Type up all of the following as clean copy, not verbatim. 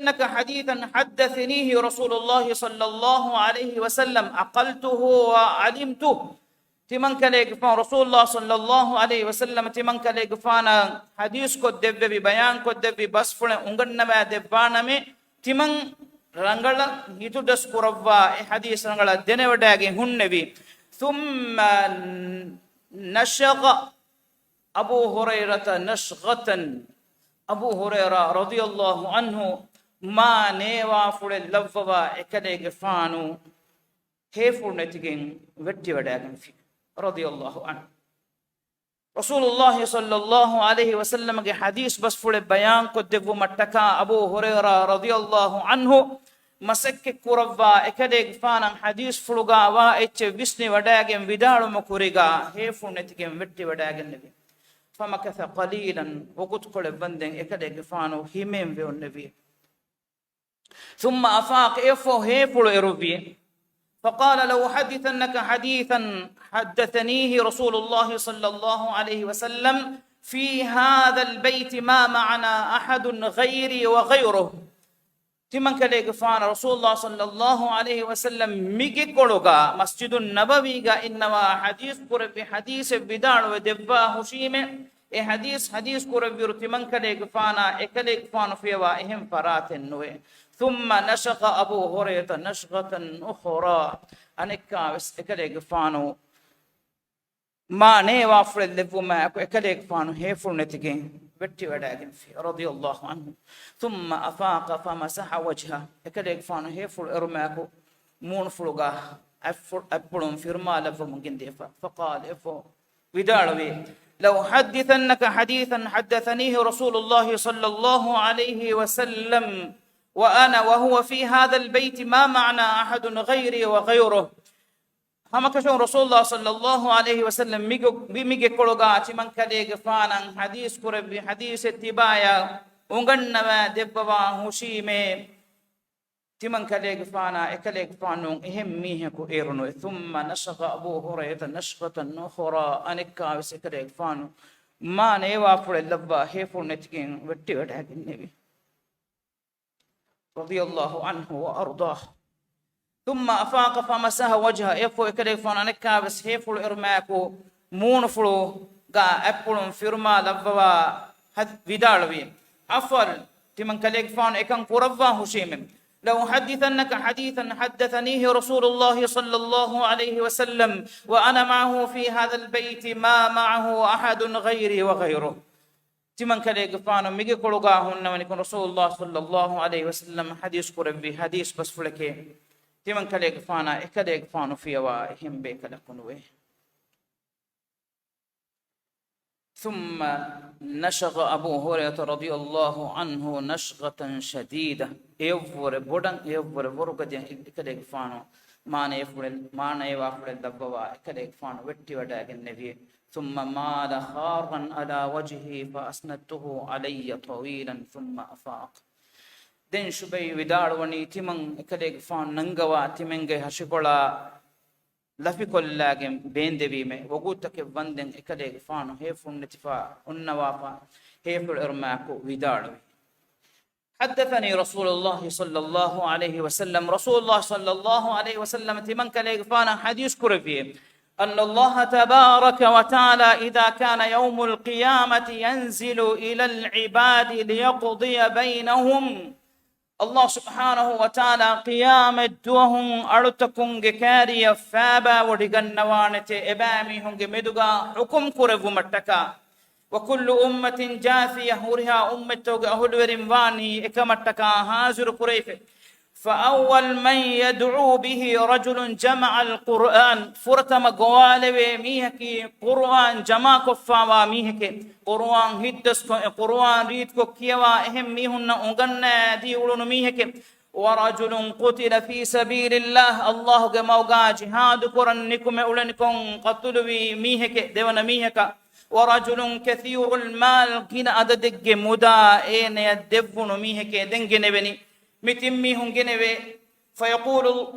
إنك حديثا حدثنيه رسول الله صلى الله عليه وسلم عقلته وعلمته تمن كليك فان رسول الله صلى الله عليه وسلم تمن كليك فان حديث کو دبه بيان کو دبه بس فن انغنما دبانا में تمن رنگل هيتو دس قروا حديث رنگل دنه وډاګي هنبي ثم نشغ ابو هريره نشغه ابو هريره رضي الله عنه ما نيوا فول لفوا اكديگ فانو هيفول نتيگين وٹي وڈاگن في رضي الله عنه رسول الله صلى الله عليه وسلم کے حدیث بس فول بیان کو دو مٹکا ابو هريره رضي الله عنه مسك قروا اكديگ فان حدیث فلوگا وا اچ وسني وڈاگن ودالو مکوريگا هيفول نتيگين وٹي وڈاگن نبي فمكث قليلا وقد قل بندن اكديگ فانو هيمم بي النبي ثم أفاق إفو هيفل إروبي فقال لو حدثنك حديثا حدثنيه رسول الله صلى الله عليه وسلم في هذا البيت ما معنا أحد غيري وغيره تمن كليك فان رسول الله صلى الله عليه وسلم ميجي كولوغا مسجد النبوي إنما حديث قرب حديث بدار ودبا هشيمه اے حدیث کو ربی تمن كليك فانا اكليك فان فيوا اهم فرات نوي ثم نشق ابو هريره نشقه اخرى انكاوس اكليك فانو ما نيوا فرل لبما اكليك فانو هيفل نتيجين وٹي وڈاگن في رضي الله عنه ثم افاق فمسح وجهه اكليك فانو هيفل ارماكو مون فلوغا افلون فيرما لفم گنديفا فقال افو ودالوي لو حدثنك حديثا حدثنيه رسول الله صلى الله عليه وسلم وأنا وهو في هذا البيت ما معنا أحد غيري وغيره هم كشون رسول الله صلى الله عليه وسلم ميجي كولوغا تمن كليغ فانا حديث كربي حديث اتبايا ونغنما دبوا هشيمه تمن كليغ فانا اكليغ فانون اهم ميهكو ايرنو ثم نشغ ابو هريره نشغه اخرى انكا وسكليغ فانو ما نيوا فول لبا هيفول نتكين وٹي وڈاگن نبي رضي الله عنه وارضاه ثم افاق فمسح وجهه يفو اكليغ فانو انكا وس هيفول ارماكو مون فلو غا اپلون فيرما لبوا ودالوي افل تمن كليغ فانو اكن قروا هشيم لو حدثنك حديثا حدثنيه رسول الله صلى الله عليه وسلم وأنا معه في هذا البيت ما معه أحد غيري وغيره تمن كليغ فانو ميغي كولوغا هون ونكون رسول الله صلى الله عليه وسلم حديث قربي حديث بس فلكي تمن كليغ فانا اكليغ فانو فيوا هم بكلكنوي ثم نشغ أبو هريرة رضي الله عنه نشغة شديدة يفور بودن يفور ورقدين كليك فانو ما نيوافر الدبوا كليك فانو وٹي وڈاگن نبي ثم مال خارا على وجهه فأسندته علي طويلا ثم أفاق دين شبي ودار وني تمن كليك فان ننگوا تمنگي هشكولا لفي كلاگم بيندبي مي وقوتك بندن اكليغ فانو هيفون نتفا النوافا هيفل ارماكو وداروي حدثني رسول الله صلى الله عليه وسلم رسول الله صلى الله عليه وسلم تمن كليغ فانا حديث كرفي أن الله تبارك وتعالى إذا كان يوم القيامة ينزل إلى العباد ليقضي بينهم الله سبحانه وتعالى قيامة دوهم أرتكم كاريا فابا ودغنوانته إبامي هنگ مدغا حكم كرغ متكا وكل أمة جاثية هورها أمتوغ أهدورم واني إكمتكا حاضر قريف فأول من يدعو به رجل جمع القرآن فرتم قوالوي ميهكي قرآن جمع كفاوا ميهكي قرآن هدس قرآن ريد كو كيوا اهم ميهن اغنى دي ولون ميهكي ورجل قتل في سبيل الله الله موغا جهاد قرآن نكم اولنكم قتلوي ميهكي ديونا ميهكا ورجل كثير المال كنا عددك مدا اين يدفن ميهكي دنگن بني متمي هنگنوي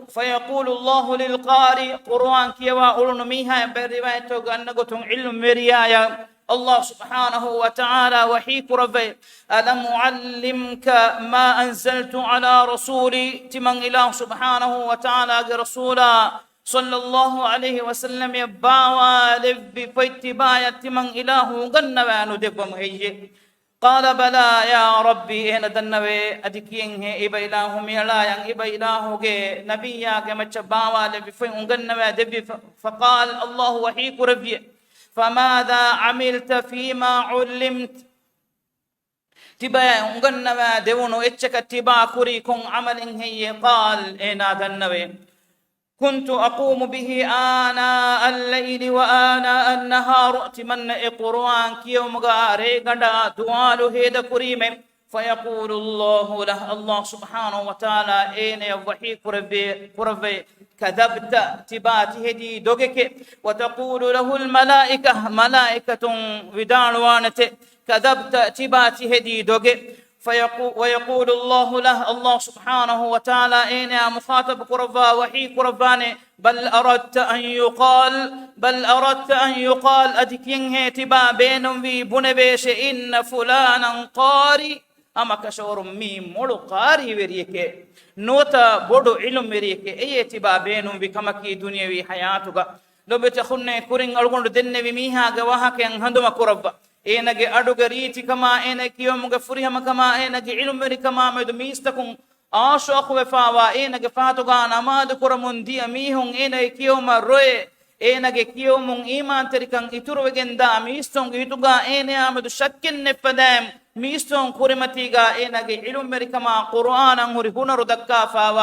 فيقول الله للقارئ قرآن كيوا أولن ميها بروايته غنغتون علم مريايا الله سبحانه وتعالى وحي كربي ألم أعلمك ما أنزلت على رسولي تمن إله سبحانه وتعالى رسولا صلى الله عليه وسلم يباوى لبي فيتبايا تمن إله غنوان دبم هي قال بلى يا ربي هنا دنوي أدكين هي إبا إله ميلا ين إبا إله نبي يا كمتشباوى لبي فين غنوان دبي فقال الله وحي كربي فماذا عملت فيما علمت تبا غنوا دونو اتشك تبا كوريكم عمل هي قال انا دنوي كنت اقوم به آناء الليل وآناء النهار اتمنى قرآن كيوم غاري غدا دوالو هيدا كريم فيقول الله له الله سبحانه وتعالى اين وحي كربي كذبت تبات هدي دوغك وتقول له الملائكة ملائكة ودانوانت كذبت تبات هدي دوغك ويقول الله له الله سبحانه وتعالى اين يا مخاطب كربا وحي كرباني بل أردت أن يقال أدكين تبا بينهم في بنبيش إن فلانا قاري أما كشور ميم مولو قاري وريكي نوتا بودو علم وريكي أي تبا بينهم في كمكي دنيوي حياتك لو بتخني كورين ألغون دنوي ميها جواها كين هندما كربا ಏನಗೆ ಅಡುಗ ರೀತಿ ಕಮ ಏನಕ್ಕೆ ಯೋಮಗ ಫುರಿಹಮ ಕಮ ಏನಗೆ ಇಳುಮರಿ ಕಮ ಮೆದು ಮೀಸ್ತಕುಂ ಆಶೋಖ ವೆಫಾವ ಏನಗೆ ಫಾತುಗಾ ನಮಾದು ಕುರಮುನ್ ದಿಯ ಮೀಹುಂ ಏನಗೆ ಕಿಯೋಮ ರೋಯೆ ಏನಗೆ ಕಿಯೋಮುಂ ಈಮಾನ್ ತರಿಕಂ ಇತುರುವೆಗೆಂದ ಮೀಸ್ತೊಂ ಇತುಗಾ ಏನೆ ಆಮದು ಶಕ್ಕಿನ್ ನೆಪ್ಪದಂ ಮೀಸ್ತೊಂ ಕುರಿಮತಿಗ ಏನಗೆ ಇಳುಮರಿ ಕಮ ಕುರ್ಆನಂ ಹುರಿ ಹುನರು ದಕ್ಕಾಫಾವ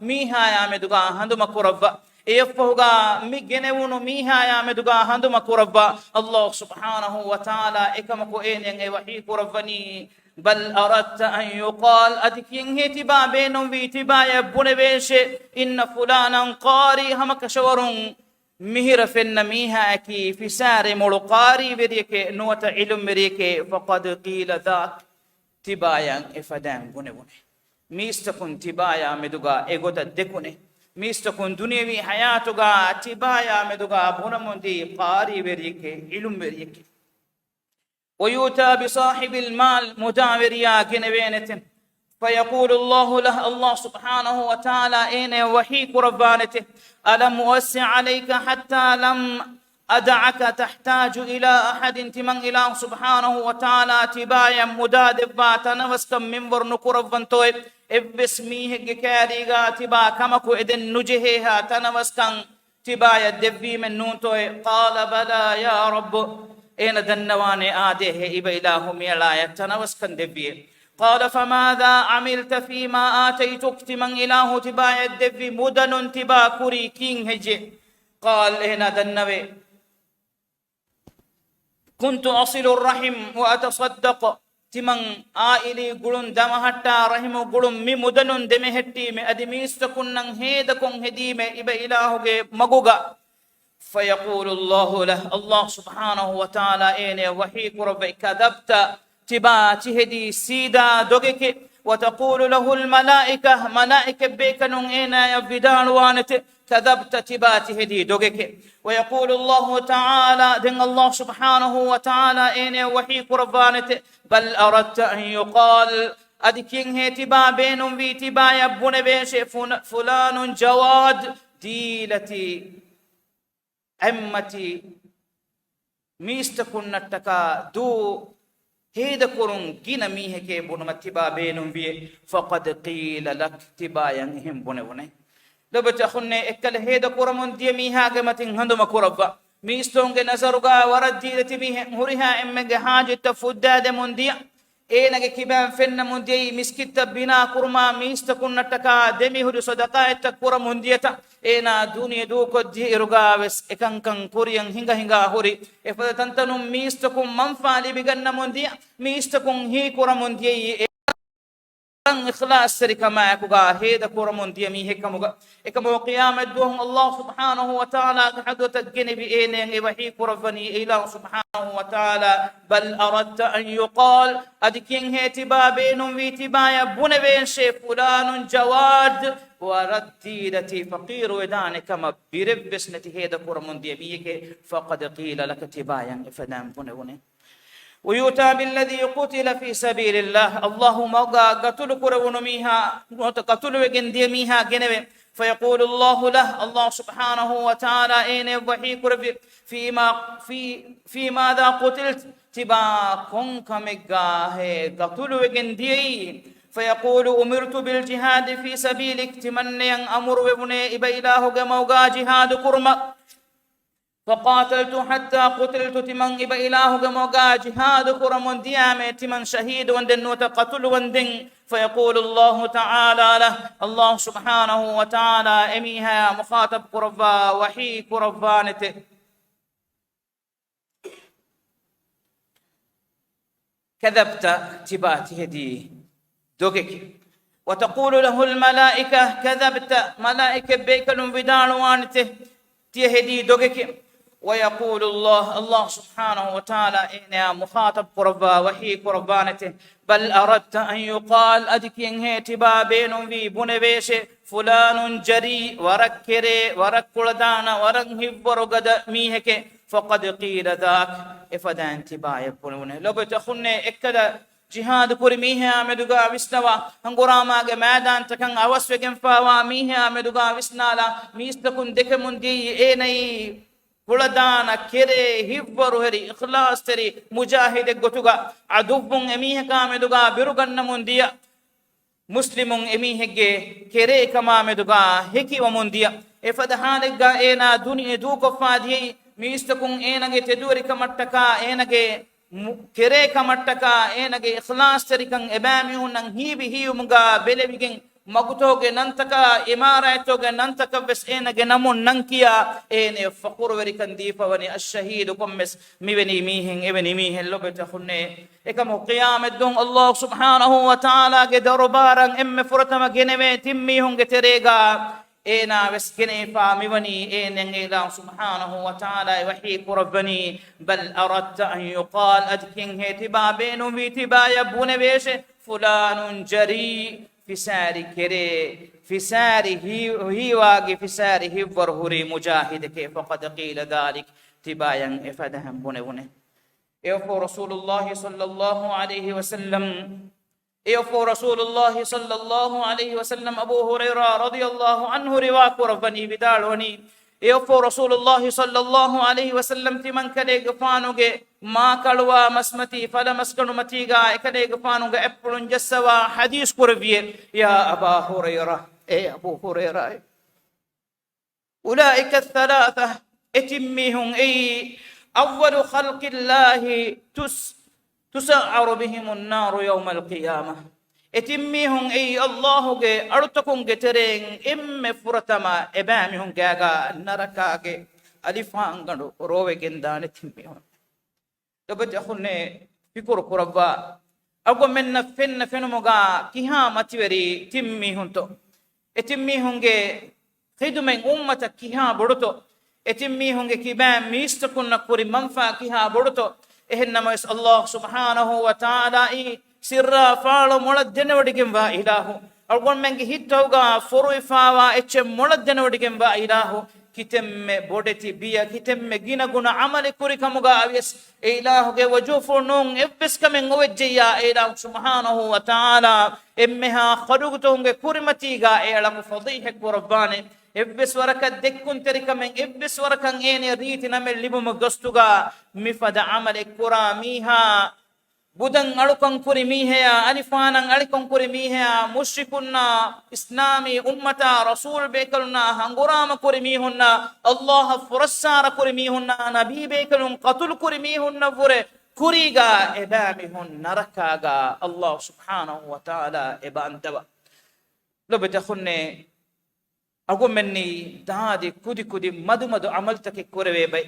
ಮೀಹಾಯ ಮೆದುಗಾ ಹಂದುಮ ಕುರವ್ವ يفوغا ميغنيونو ميها يا مدغا هندما كوربا الله سبحانه وتعالى اكمكو اين وحي كوربني بل اردت ان يقال ادكين هتبا بينهم بيتبا يبنبيش ان فلانا قاري همك شورون مهر فن ميها كي في سار ملقاري بريك نوت علم بريك فقد قيل ذاك تبايا افدان بنبني ميستكن تبايا مدغا ايغوتا دكوني ميستكون دنيوي حياتك تبايا مدغا بنمندي قاري بريكي علم بريكي ويؤتى بصاحب المال مداوريا كنبينة فيقول الله له الله سبحانه وتعالى اين وحيك ربانته ألم أوسع عليك حتى لم أدعك تحتاج إلى أحد تمن إله سبحانه وتعالى تبايا مدادب تنوسكم من ورنكربان تويب بسميه كاريغا تبا كمكو إذن نجهيها تنوسكن تبايا دبي من نون توي قال بلى يا رب إن دنواني آده إبا إلههم يلا تنوسكن دبي قال فماذا عملت فيما آتيتك تمن إله تبايا دبي مدن تبا كوري كين هجي قال هنا دنوي كنت أصل الرحم وأتصدق تمن آئلي قلن دمهتا رحم قلن مي مدنن دمهتي مي أدميستكن هيدكن هديم إبا إلهك مغوغا فيقول الله له الله سبحانه وتعالى إني وحيك ربي كذبت تبا تهدي سيدا دوغك وتقول له الملائكة ملائكة بيكنون إنا يبدان وانت كذبت تبات هدي دوغك ويقول الله تعالى دين الله سبحانه وتعالى إني وحيك ربانت بل أردت أن يقال أدكين هتبا بينهم في تبا يبون بيش فلان جواد ديلتي أمتي ميستكن نتكا دو هيدا كورون جينا ميه كي بونما تبا بينهم في فقد قيل لك تبا ينهم بونه لو بتخني اكل هيدا كورمون دي ميها كمتين هندما كوربا ميستونغ نزرغا وردي تبيه هوريها امغ حاجه تفداد منديا اينغ كيبان فن مندي مسكت بنا كرما ميستكن نتكا دمي هدي صدقه تكورمون ديتا اينا دنيا دو كدي رغاوس اكنكن كوريان هينغا هوري افدتنتنو ميستكم منفالي بغن منديا ميستكم هي كورمون دي إخلاص سرك ما يكوغا هيدا كورمون ديامي هكموغا إكمو قيامة دوهم الله سبحانه وتعالى كحدو تجني بإينين وحي كورفني إله سبحانه وتعالى بل أردت أن يقال أدكين هيتبا بينهم ويتبا يبون بين شيء فلان جواد ورديدتي فقير وداني كما برب بسنتي هيدا كورمون ديامي فقد قيل لك تبايا فدام بونه ويؤتى بالذي قتل في سبيل الله اللهم قتل كرون ميها قتل وجندي ميها جنبه فيقول الله له الله سبحانه وتعالى أين وحي فيما في ماذا قتلت تبا كونك مجاه قتل وجندي فيقول أمرت بالجهاد في سبيلك تمنى أمر وبني إبيلاه جموجا جهاد كرمك فقاتلت حتى قتلت تمن إبا إله جموغا جهاد كرمون ديامي تمن شهيد وندن وتقتل وندن فيقول الله تعالى له الله سبحانه وتعالى أميها مخاطب كربا وحي كربانته كذبت تبات هدي دوكك وتقول له الملائكة كذبت ملائكة بيكل بدان وانته تهدي دوكك ويقول الله سبحانه وتعالى إن مخاطب قربا وحي قربانته بل أردت أن يقال أدكين هيتبا بين في بنبيش فلان جري وركري وركولدان ورنهب ورقد ميهك فقد قيل ذاك إفدان تبا يقولون لو بتخني إكدا جهاد كوري ميها مدوغا وسنوا هنغوراما ميدان تكن أوسوكن فاوا ميها مدوغا وسنالا ميستكن دكمون دي إيني كولدان كيري هيفورو هري إخلاص تري مجاهد غوتوغا عدوبون أميها كامدوغا بيروغن منديا مسلمون أميها كيري كما مدوغا هكي ومنديا إفدهانك إينا دنيا دوكو فادي ميستكن إينا تدوري كمتكا إينا كيري كمتكا إينا إخلاص تري كان إباميون نان هيبي هيومغا بلبيغن مغتوغ ننتكا إماراتوغ ننتكا بس إنغ نمون ننكيا إن فقور وريكن ديفا وني الشهيد كمس ميبني ميهن ابني ميهن لبت خني إكمو قيام الدون الله سبحانه وتعالى دربارا إم فرتما جنمي تميهن تريغا إنا بس كنيفا ميبني إن الله سبحانه وتعالى وحي قربني بل أردت أن يقال أدكين هتبا بينو في تبا يبون بيش فلان جري في ساري كري في ساري هي واقي في ساري هي ورهوري مجاهد كيف فقد قيل ذلك تبايا إفادهم بني يوفو رسول الله صلى الله عليه وسلم يوفو رسول الله صلى الله عليه وسلم أبو هريرة رضي الله عنه رواك ربني بدالوني يوفو رسول الله صلى الله عليه وسلم تمن كده غفانوغ ما كلوا مسمتي فلا مسكنو متيغا كده غفانوغ ابلون جسوا حديث قربيه يا ابا هريره اي ابو هريره اولئك الثلاثه اتميهم اي اول خلق الله تسعر بهم النار يوم القيامه اتميهم اي الله جي ارتكم جترين ام فرتما ابامهم جاغا نركاغي الفان غندو روي گندان تميهم تبت اخني فكر قربا اگو من فن موغا كيها ماتوري تميهم تو اتميهم جي خدمن امه كيها بڑتو اتميهم جي كيبام ميستكن كوري منفا كيها بڑتو اهنما الله سبحانه وتعالى سرا فالو مولدن وديكم با إلهو أقول منك هيتوغا فروي فاوا إتش مولدن وديكم با إلهو كتم بودتي بيا كتم جينا غنا عمل كوري كموغا أبيس إلهو كي وجوفو نون إبس كمن وجيا إله سبحانه وتعالى إمها خلقتهم كوري متيغا إله فضيحك ورباني إبس وركا دكون تريكا من إبس وركا إني ريتي نمل لبو مغستوغا مفاد عمل كورا ميها بدن ألقن كوري ميها ألفانا ألقن كوري ميها مشركنا إسلامي أمتا رسول بيكلنا هنغرام كوري ميهنا الله فرسار كوري ميهنا نبي بيكلن قتل كوري ميهنا فره كوريغا إبامهن نركاغا الله سبحانه وتعالى إبانتبا لو بتخني أقول مني دادي كودي مدو عملتك كوري بي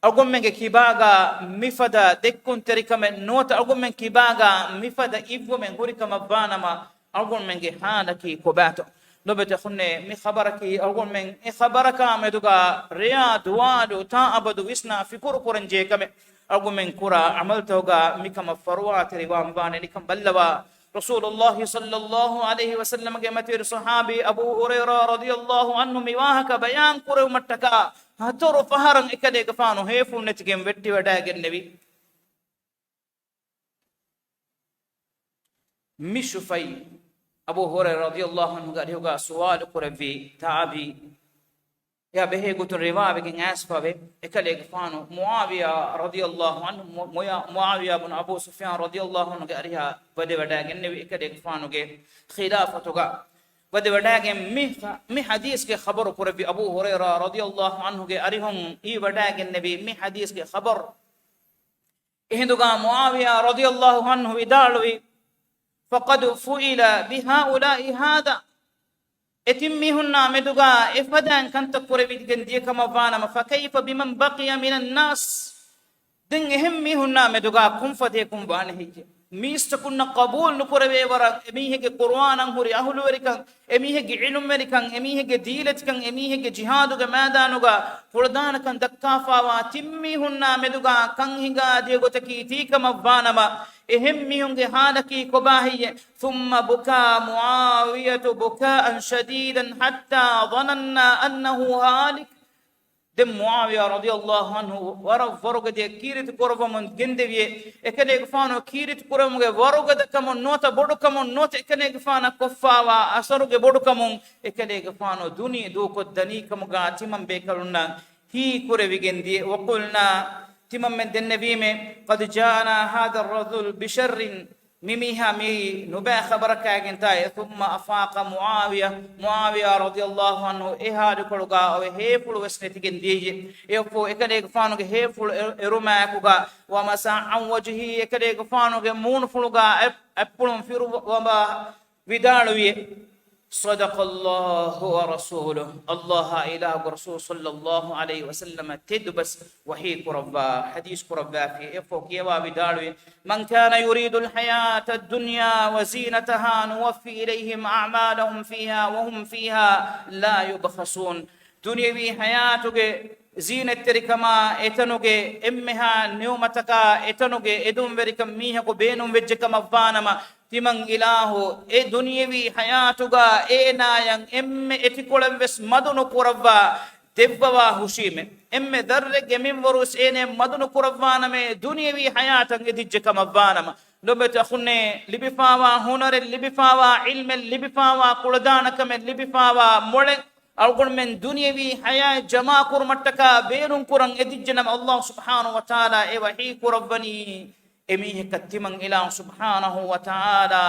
أقول منك كيباغا مفدا دكون تريكا من نوت أقول من كيباغا مفدا إبو من غوريكا مبانما أقول منك حالكي كوباتو لو بتخني مي خبركي أقول من خبركا مدوغا رياض وادو تا أبدو وسنا في كورو كورنجي كمي أقول من كورا عملتوغا ميكا مفروات ريوان باني لكم بلوا رسول الله صلى الله عليه وسلم كمتير صحابي أبو هريرة رضي الله عنه ميواهك بيان كورو متكا هتورو فهرن إكده كفانو هيفو نتجم وتي وداعن النبي مشفي أبو هريرة رضي الله عنه قال هو سؤال قربي تابي يا به قلت الرواية بكين أسفا به إكل إقفانو معاوية رضي الله عنه معاوية بن أبو سفيان رضي الله عنه قالها بدي وداعي النبي إكل إقفانو جه خلافة جا بدي وداعي مي حديث کے خبر قربي أبو هريرة رضي الله عنه جه أريهم إيه وداعي النبي مي حديث کے خبر إهندوغا معاوية رضي الله عنه ودالوي فقد فعل بهؤلاء هذا اتميهن مدوغا افدان كنت قربي دي كما فانا فكيف بمن بقي من الناس دين هميهن مدوغا كم فتيكم بانه ميستكن قبول نقربي ورا اميه قرآن هوري اهل وريكان اميه علم وريكان اميه ديلتكان اميه جهاد ميدانوغا فردان كان دكافا واتميهن مدوغا كان هيغا ديغوتكي تيكما فانا إهمهم حالكي كباهية ثم بكى معاوية بكاء شديدا حتى ظننا أنه هالك دم معاوية رضي الله عنه ورق دي كيرت كورف من جندوية إكن إغفانو كيرت كورف من ورق دكمون نوتا بودكمون نوت إكن إغفانا كفاوا أسرق بودكمون إكن إغفانو دوني دوكو دني كمغاتي من بيكالونا هي كورف جندي وقلنا تمام من النبي قد جاءنا هذا الرجل بشر ميميها مي نبا خبرك اجنتاي ثم افاق معاويه رضي الله عنه اهاد كلغا او هيفل وسنتين ديجي يفو اكدي فانو هيفل اروما كوغا ومسا عن وجهه اكدي فانو مون فلغا ابلون فيرو وما ودالوي صدق الله ورسوله الله إله ورسول صلى الله عليه وسلم تدبس وحي قربا حديث قربا في إفوك يوا بدالوي من كان يريد الحياة الدنيا وزينتها نوفي إليهم أعمالهم فيها وهم فيها لا يبخسون دنيوي حياتك زينة تركما اتنوغي امها نيومتك اتنوغي ادوم وركم ميهكو بينهم وجكما فانما تمن إلهو اي دنيوي حياتوغا اي نايان ام اتكولم وس مدنو قربا دبوا حشيم ام درگ من وروس اين مدنو قربانما دنيوي حياتن ادجكما فانما لبت اخني لبفاوا هنر لبفاوا علم لبفاوا قلدانكم لبفاوا مولك أقول من دنيوي حياة جماع كرمتكا بيرون كرن إدجنم الله سبحانه وتعالى إوحي كربني إميه كتمن إله سبحانه وتعالى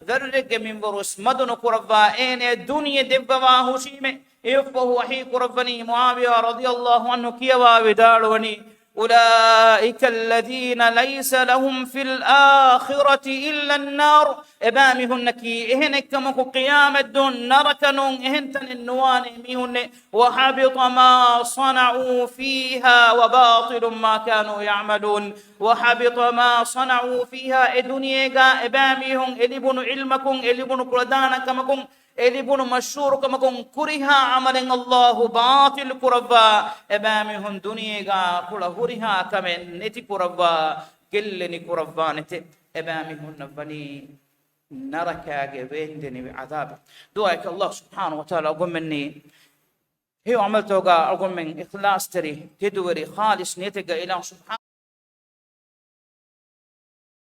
ذرق من برس مدن كربا إن الدنيا دبوا هشيمه إفه وحي كربني معاوية رضي الله عنه كيوا ودالوني أولئك الذين ليس لهم في الآخرة إلا النار إبامهن كي إهنك مكو قيامة دون نركنون إهنتن النوان إميهن وحبط ما صنعوا فيها وباطل ما كانوا يعملون وحبط ما صنعوا فيها الدنيا إبامهن إلبن علمكم إلبن قردانك مكم إلبن مشهور كمكم كرها عمل الله باطل كربا إبامهم دنيا كل هرها كمن نتي كربا كلني كربا نتي إبامهم نبني نركا جبيندني بعذاب دعاءك الله سبحانه وتعالى أقول مني هي عملتوغا أقول من إخلاص تري تدوري خالص نيتك إلى سبحانه